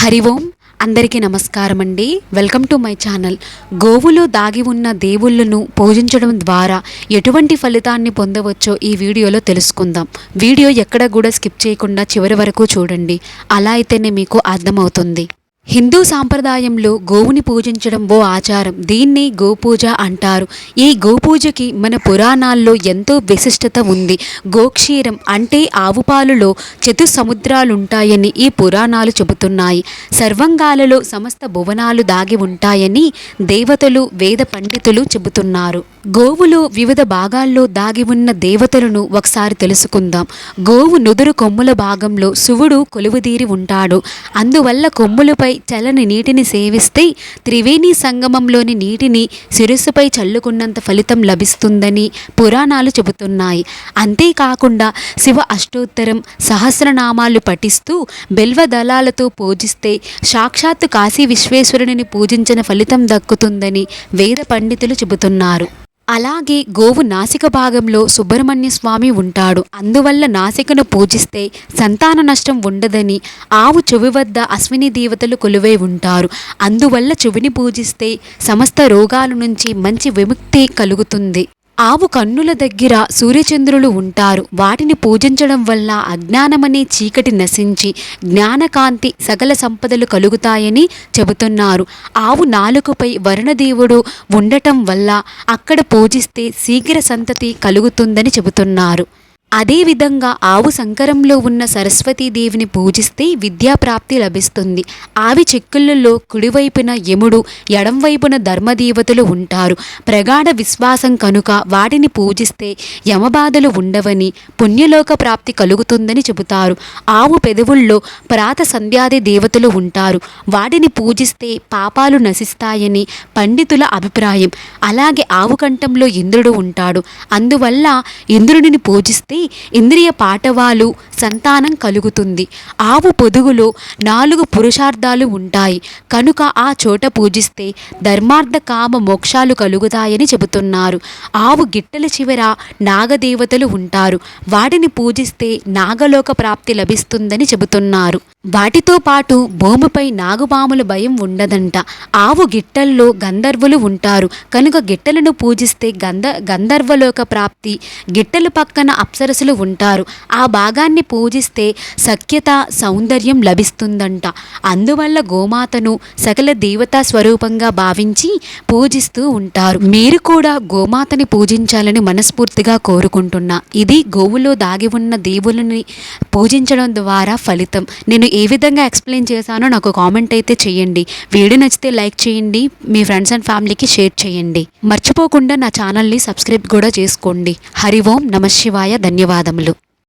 హరి ఓం అందరికీ నమస్కారం అండి. Welcome to my channel. గోవులో దాగి ఉన్న దేవుళ్ళను పూజించడం ద్వారా ఎటువంటి ఫలితాన్ని పొందవచ్చో ఈ వీడియోలో తెలుసుకుందాం. వీడియో ఎక్కడ కూడా స్కిప్ చేయకుండా చివరి వరకు చూడండి. అలా అయితేనే మీకు అర్థమవుతుంది. హిందూ సాంప్రదాయంలో గోవుని పూజించడం ఓ ఆచారం. దీన్ని గోపూజ అంటారు. ఈ గోపూజకి మన పురాణాల్లో ఎంతో విశిష్టత ఉంది. గోక్షీరం అంటే ఆవు పాలులో చతుసముద్రాలుంటాయని ఈ పురాణాలు చెబుతున్నాయి. సర్వంగాలలో సమస్త భువనాలు దాగి ఉంటాయని దేవతలు, వేద పండితులు చెబుతున్నారు. గోవులో వివిధ భాగాల్లో దాగి ఉన్న దేవతలను ఒకసారి తెలుసుకుందాం. గోవు నుదురు కొమ్ముల భాగంలో శివుడు కొలువుదీరి ఉంటాడు. అందువల్ల కొమ్ములపై చల్లని నీటిని సేవిస్తే త్రివేణి సంగమంలోని నీటిని శిరస్సుపై చల్లుకున్నంత ఫలితం లభిస్తుందని పురాణాలు చెబుతున్నాయి. అంతేకాకుండా శివ అష్టోత్తరం, సహస్రనామాలు పఠిస్తూ బెల్వదళాలతో పూజిస్తే సాక్షాత్తు కాశీ విశ్వేశ్వరుని పూజించిన ఫలితం దక్కుతుందని వేద పండితులు చెబుతున్నారు. అలాగే గోవు నాసిక భాగంలో సుబ్రహ్మణ్య స్వామి ఉంటాడు. అందువల్ల నాసికను పూజిస్తే సంతాన నష్టం ఉండదని, ఆవు చెవి వద్ద అశ్విని దేవతలు కొలువై ఉంటారు. అందువల్ల చెవిని పూజిస్తే సమస్త రోగాల నుంచి మంచి విముక్తి కలుగుతుంది. ఆవు కన్నుల దగ్గర సూర్యచంద్రులు ఉంటారు. వాటిని పూజించడం వల్ల అజ్ఞానమనే చీకటి నశించి జ్ఞానకాంతి, సకల సంపదలు కలుగుతాయని చెబుతున్నారు. ఆవు నాలుకపై వరుణదేవుడు ఉండటం వల్ల అక్కడ పూజిస్తే శీఘ్ర సంతతి కలుగుతుందని చెబుతున్నారు. అదేవిధంగా ఆవు సంకరంలో ఉన్న సరస్వతీదేవిని పూజిస్తే విద్యాప్రాప్తి లభిస్తుంది. ఆవి చెక్కులలో కుడివైపున యముడు, ఎడంవైపున ధర్మదేవతలు ఉంటారు. ప్రగాఢ విశ్వాసం కనుక వాటిని పూజిస్తే యమబాధలు ఉండవని, పుణ్యలోక ప్రాప్తి కలుగుతుందని చెబుతారు. ఆవు పెదవుల్లో ప్రాత సంధ్యాది దేవతలు ఉంటారు. వాటిని పూజిస్తే పాపాలు నశిస్తాయని పండితుల అభిప్రాయం. అలాగే ఆవు కంఠంలో ఇంద్రుడు ఉంటాడు. అందువల్ల ఇంద్రుడిని పూజిస్తే ఇంద్రియ పాటవాలు, సంతానం కలుగుతుంది. ఆవు పొదుగులో 4 పురుషార్థాలు ఉంటాయి కనుక ఆ చోట పూజిస్తే ధర్మార్థ కామ మోక్షాలు కలుగుతాయని చెబుతున్నారు. ఆవు గిట్టల చివర నాగదేవతలు ఉంటారు. వాటిని పూజిస్తే నాగలోక ప్రాప్తి లభిస్తుందని చెబుతున్నారు. వాటితో పాటు భూమిపై నాగుపాముల భయం ఉండదంట. ఆవు గిట్టల్లో గంధర్వులు ఉంటారు కనుక గిట్టలను పూజిస్తే గంధర్వలోక ప్రాప్తి, గిట్టల పక్కన అప్సరసులు ఉంటారు. ఆ భాగాన్ని పూజిస్తే సఖ్యత, సౌందర్యం లభిస్తుందంట. అందువల్ల గోమాతను సకల దేవతా స్వరూపంగా భావించి పూజిస్తూ ఉంటారు. మీరు కూడా గోమాతని పూజించాలని మనస్ఫూర్తిగా కోరుకుంటున్నా. ఇది గోవులో దాగి ఉన్న దేవులని పూజించడం ద్వారా ఫలితం. నేను ఏ విధంగా ఎక్స్ప్లెయిన్ చేశానో నాకు కామెంట్ అయితే చేయండి. వీడియో నచ్చితే లైక్ చేయండి, మీ ఫ్రెండ్స్ అండ్ ఫ్యామిలీకి షేర్ చేయండి. మర్చిపోకుండా నా ఛానల్ని సబ్స్క్రైబ్ కూడా చేసుకోండి. హరి ఓం నమ శివాయ. ధన్యవాదములు.